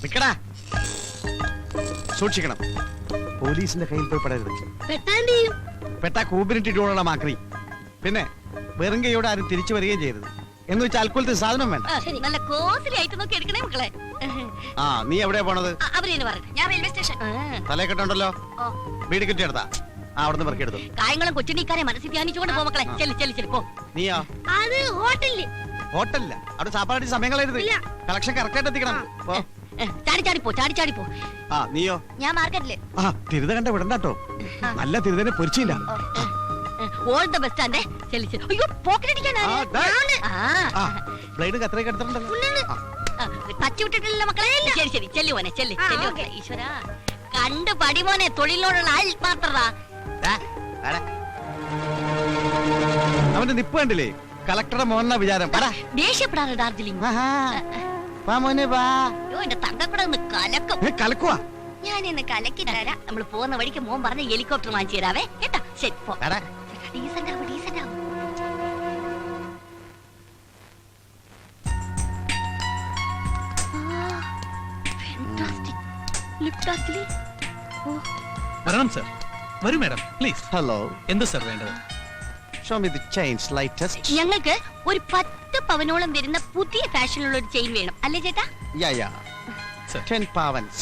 നിക്കടാ, സൂക്ഷിക്കണം. പോലീസിന്റെ കയ്യിൽ പോയി പെടരുത്. പെട്ടാ കൂമ്പിനിട്ടിട്ടുള്ള മാക്രി. പിന്നെ വെറും കൈയോടെ ആരും തിരിച്ചു വരികയും ചെയ്യരുത്. എന്ന് വെച്ചാൽ അൽക്കുലത്തെ സാധനം വേണ്ട. നല്ല കോസ്റ്റ്ലി ആയിട്ട് നോക്കി എടുക്കണേ മക്കളെ. ആ, നീ എവിടെയാ പോണത്? ഞാൻ റെയിൽവേ സ്റ്റേഷൻ. തലക്കെട്ടുണ്ടല്ലോ, വീട് കിട്ടിയെടുത്താ. അവിടുന്ന് പെറുക്കിയെടുത്തു. കായങ്ങളും കൊച്ചുണ്ണിക്കാരെ മനസ്സിൽ ധ്യാനിച്ചുകൊണ്ട് പോ മക്കളെ. ചെല്ലി പോ. നീയോ? അത് ഹോട്ടലില്. ഹോട്ടലില്ല, അവിടെ സാപ്പാടി സമയങ്ങളായിരുന്നു. കളക്ഷൻ കറക്റ്റ് ആയിട്ട് എത്തിക്കണം. ചാടി പോ. ആ, നീയോ? ഞാൻ മാർക്കറ്റില്. ആ, തിരുത കണ്ട വിടണ്ടാട്ടോ. നല്ല തിരുതനെ പൊരിച്ചില്ല. ഓൾ ദ ബെസ്റ്റ് ആൻഡേ. അയ്യോ, പോക്കറ്റ് അടിക്കാനാണ്. ബ്ലേഡ് കത്രയൊക്കെ എടുത്തിട്ടുണ്ടല്ലോ. ടച്ച് വിട്ടിട്ടില്ല മക്കളെ. ശരി ചെല്ലു മോനെ, ചെല്ലു മക്കളെ. ഈശ്വര കണ്ടു പടി മോനെ, തൊഴിലിനോടുള്ള ആത്മാർത്ഥത. അവന്റെ നിപ്പ് കണ്ടില്ലേ? കളക്ടറുടെ മോഹന വിചാരം. ദേഷ്യപ്പെടാറ് ഡാർജിലിംഗ്. എന്റെ തങ്കക്കൂടെ ഒന്ന് കലക്കുവാ. ഞാൻ ഇന്ന് കലക്കി തരാം. നമ്മൾ പോകുന്ന വഴിക്ക് മോൻ പറഞ്ഞ ഹെലികോപ്റ്റർ വാങ്ങിച്ചു തരാവേ കേട്ടാ. ശരി പോ. ഡീസന്റ് ആവും. വരണം സർ. വരൂ മാഡം, പ്ലീസ്. ഹലോ. എന്ത് സർ വേണ്ടത്? Show me the chains latest. ഞങ്ങൾക്ക് ഒരു 10 പവനോളം വരുന്ന പുതിയ ഫാഷനിലുള്ള ഒരു ചെയിൻ വേണം, അല്ലേ ചേട്ടാ? Yeah. Sir. 10 pavans.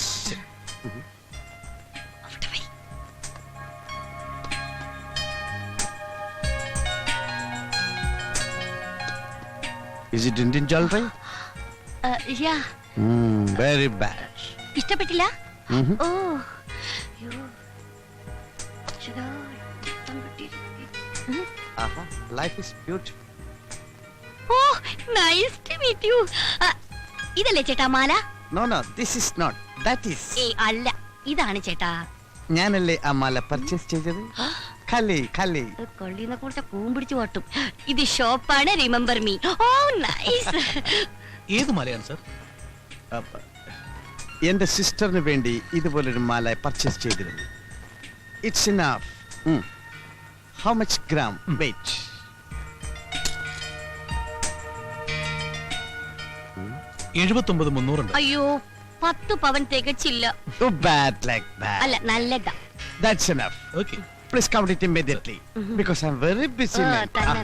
Is it Indian jewelry? Yeah. Very bad. ഇഷ്ടപ്പെട്ടില്ല? ഓ. Life is beautiful. Oh, nice to meet you. ഇതല്ലേ ചേട്ടാ മാല? No, this is not. That is. അല്ല, ഇതാണ് ചേട്ടാ. ഞാനല്ലേ ആ മാല പർച്ചേസ് ചെയ്തത്. കൊള്ളിനെ കൂടെ കൂമ്പിടിച്ചു ഓട്ടും. ഇത് ഷോപ്പാണ്, റിമെമ്പർ മീ. ഓ നൈസ്. ഏത് മാലയാണ് സർ? എന്റെ സിസ്റ്ററിന് വേണ്ടി ഇതുപോലൊരു മാല പർച്ചേസ് ചെയ്തിരുന്നു. It's enough. How much gram weight? 79,300 ഉണ്ട്. അയ്യോ, 10 പവൻ തികച്ചില്ല. Too bad like that. അല്ല, നല്ലതാ. That's enough. Okay. Please count it immediately because I'm very busy. തന്നെ.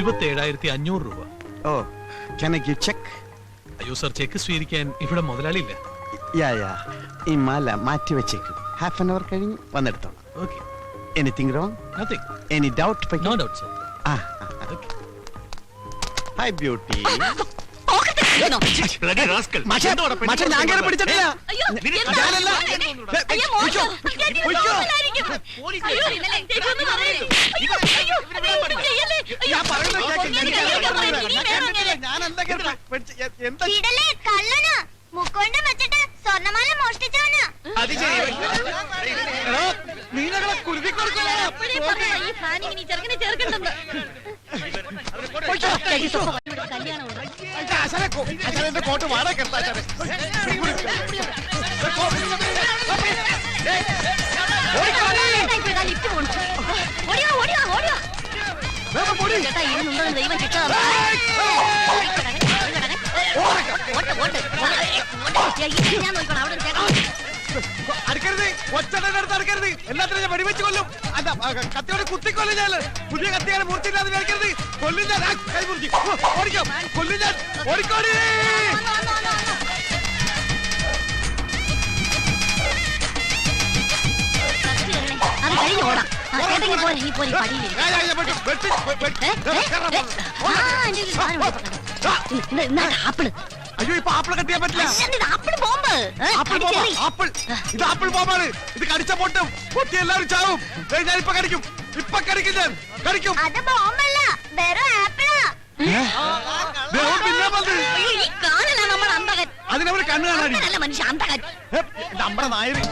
$27,500. Oh, can I give check? അയ്യോ സർ, ചെക്ക് സ്വീകരിക്കാൻ ഇവിടെ മുതലാളിയില്ല. Yeah. ഈ മാല മാറ്റി വെച്ചേക്കും. ഹാഫ് ആൻ അവർ കഴിഞ്ഞ് വന്നെടുത്തോളാം. Okay. Anything wrong? Nothing. Any doubt? No doubt sir. Okay. Hi beauty. Bloody rascal. മച്ചാൻ ഞാൻ കേറി പിടിച്ചിട്ടില്ല. അയ്യോ, ഞാനല്ല. അയ്യോ, ഒയ്ക്കോ. ഞാൻ പറയുന്നത് നീലകളെ കുരുതി കോട്ട് വാടക അടുക്കരുത്, ഒച്ചടത്ത് അടുക്കരുത്. എല്ലാത്തിനും ഞാൻ വെടിവെച്ച് കൊല്ലും. അല്ല, കത്തിയോടെ കുത്തിക്കൊല്ലും ഞാൻ. പുതിയ കത്തിയാണ് മൂർത്തിയില്ലാതെ മേടിക്കരുത്. കൊല്ലും ഞാൻ. കൈ മുറിക്കും. ഓടിക്കാം. കൊല്ലും ഞാൻ. ഓടിക്കോടി. അയ്യോ, ഇപ്പൊ ആപ്പിൾ കട്ടിയാൻ പറ്റില്ല. ഇത് ആപ്പിൾ ബോംബാണ്. ഇത് കടിച്ച പൊട്ടും. പൊട്ടി എല്ലാവരും ചാവും. ഞാനിപ്പൊ കടിക്കും. ഇപ്പൊ കടിക്കും. ഞാൻ കടിക്കും. അതിനവര് കണ്ണു കാണാൻ നമ്മുടെ നായര്.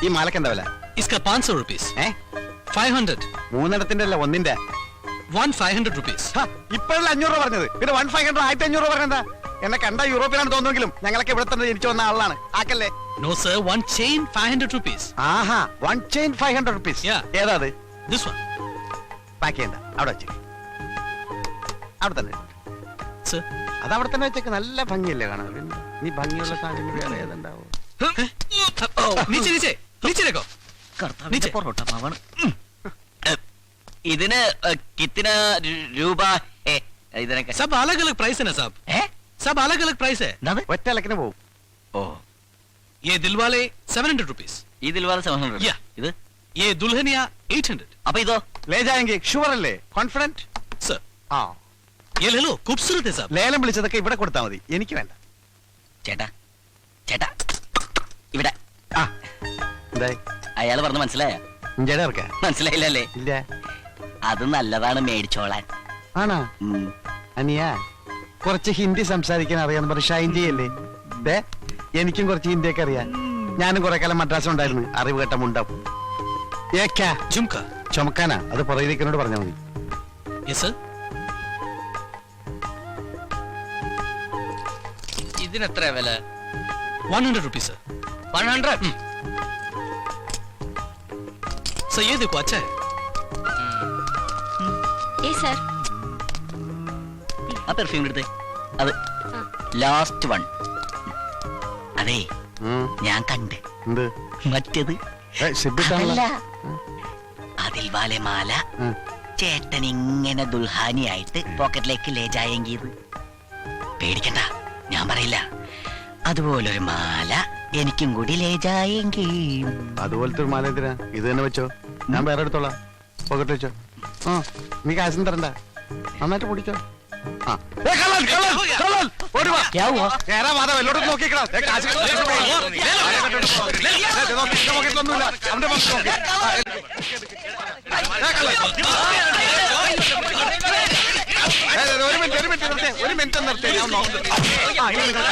ഈ മാലക്ക് എന്താ വില? इसका 500 रुपीस 500 മൂന്നെണ്ണത്തിന്റെ അല്ല ഒന്നിന്റെ. 500 रुपीस ഇപ്പോഴല്ല 500 രൂപ പറഞ്ഞത്, പിന്നെ 1500 1500 രൂപ പറഞ്ഞെന്താ? എന്നെ കണ്ട യൂറോപ്പിലാണ് തോന്നുമെങ്കിലും ഞങ്ങളൊക്കെ ഇവിടെ തന്നെ ജനിച്ചു വന്ന ആളാണ്. ആക്കല്ലേ? no sir one chain 500 rupees ആഹാ, 1 chain 500 rupees. Yeah. ഏതാ അത്? this one പാക്ക് ചെയ്യണ്ട, അവിടെ വെച്ചേക്ക്. അവിടെ തന്നെ sir അത് അവിടെ തന്നെ വെച്ചേക്ക്. നല്ല ഭംഗിയല്ലേ കാണാൻ? പിന്നെ നീ ഭംഗിയുള്ള സാധനം വേറെ ഏതുണ്ടാവും? नीचे नीचे नीचे देखो കർത്താവിന്റെ പൊറോട്ട മാവാണ്. ഇതിന് കിത്തിന രൂപ ഇതിനൊക്കെ सब अलग अलग प्राइस है ना साहब सब अलग अलग प्राइस है എന്താണ്? ഒറ്റ ഇലക്കിന് പോവും. ഓ ये दिलवाले 700 rupees ഇതിൽ വേറെ 700. Yeah. ഇത് ये दुल्हनिया 800 അപ്പൊ ഇതോ? ലേജായെങ്കിൽ ഷുവർ അല്ലേ? കോൺഫിഡന്റ്? सर ആ, ये ले लो खूबसूरत है साहब ലേലം വിളിച്ചതൊക്കെ ഇവിടെ കൊടുത്താൽ മതി, എനിക്ക് വേണ്ട. ചേട്ടാ ചേട്ടാ ഇവിടെ ആ, എന്തായി? അയാള് പറഞ്ഞ മനസ്സിലായ? ഇഞ്ചടെ ഇറക്ക? മനസ്സിലായില്ലല്ലേ? ഇല്ല. അത് നല്ലതാണ് മേടിച്ചോളാൻ. ആണോ? ഉം. അനിയാ, കുറച്ച് ഹിന്ദി സംസാരിക്കാൻ അറിയാന്ന് പറഞ്ഞ് ഷൈൻ ചെയ്യല്ലേ? ദേ, എനിക്കും കുറച്ച് ഹിന്ദിയൊക്കെ അറിയാം. ഞാനും കുറെ കാലം മദ്രാസ് ഉണ്ടായിരുന്നു. അറിവ് കേട്ട മുണ്ടം. ഏക്കാ झुमका ചുമക്കാനാ? അത് പുറകിലേക്കിനോട് പറഞ്ഞാൽ മതി. yes sir ഇതിനെത്ര വില? 100 rupees sir 100. सर ये देखो अच्छा है ഏ സർ ആ പെർഫ്യൂം എടുത്തേ. അത് ലാസ്റ്റ് വൺ. അതെ ഉം. ഞാൻ കണ്ട് എന്ത്? മറ്റേത് സിബിട്ടാണല്ലോ. അതല്ല. അതിൽ വാലെ മാല ഉം. ചേട്ടൻ ഇങ്ങനെ ദുൽഹാനിയായിട്ട് പോക്കറ്റിലേക്ക് ലേജായെങ്കിയത് പേടിക്കണ്ട, ഞാൻ പറയില്ല. അതുപോലൊരു മാല എനിക്കും കൂടി ലേജായെങ്കിൽ. അതുപോലത്തെ ഒരു മാല എന്തിനാ? ഇത് തന്നെ വെച്ചോ, ഞാൻ വേറെ എടുത്തോളാം. പോക്കറ്റ് വെച്ചോ. ആ, നീ കാശും തരണ്ട, നന്നായിട്ട് പൊടിച്ചോ. ആ. ഏ, കള്ളൻ, കള്ളൻ, കള്ളൻ, ഓടി വാ. കേറാ വാതാ, വല്ലോടും നോക്കിക്കടാ. ദേ, കാശ് കിട്ടും. ദേ, നോക്ക്, എന്റെ പോക്കറ്റിലൊന്നുമില്ല. അവന്റെ പോക്കറ്റിൽ നോക്ക്. ആ, ഏ, കള്ളൻ. ഒരു മിനിറ്റ് നിർത്തേ, ഒരു മിനിറ്റ് നിർത്തേ, ഞാൻ നോക്കുന്നു. ആ, ഇനി നിങ്ങൾ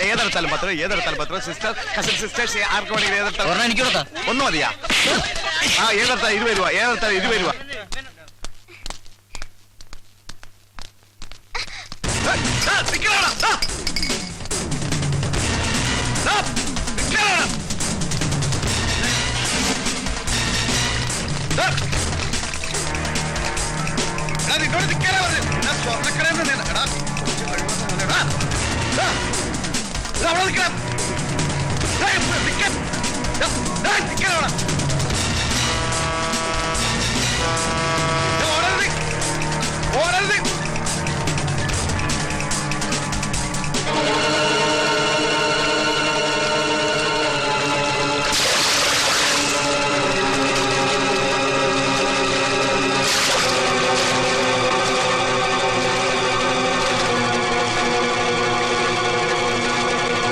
ഏതെടുത്താലും പത്രം, ഏതെടുത്താലും പത്രം. സിസ്റ്റർ, കസിൻ സിസ്റ്റേഴ്സ്, ആർക്ക് വേണമെങ്കിലും ഏതെടുത്താലും. എനിക്ക് കൊടുത്താ ഒന്നും മതിയാ? ആ, ഏതെടുത്താൽ 20 രൂപ, ഏതെടുത്താൽ 20 രൂപ. നിന്നോട് നിൽക്കാനാ പറഞ്ഞു. ഞാൻ സ്വർണ്ണക്കടയിൽ നിന്ന് എടാ, അവിടെ നിൽക്കണം. നിൽക്കാൻ അവിടെ.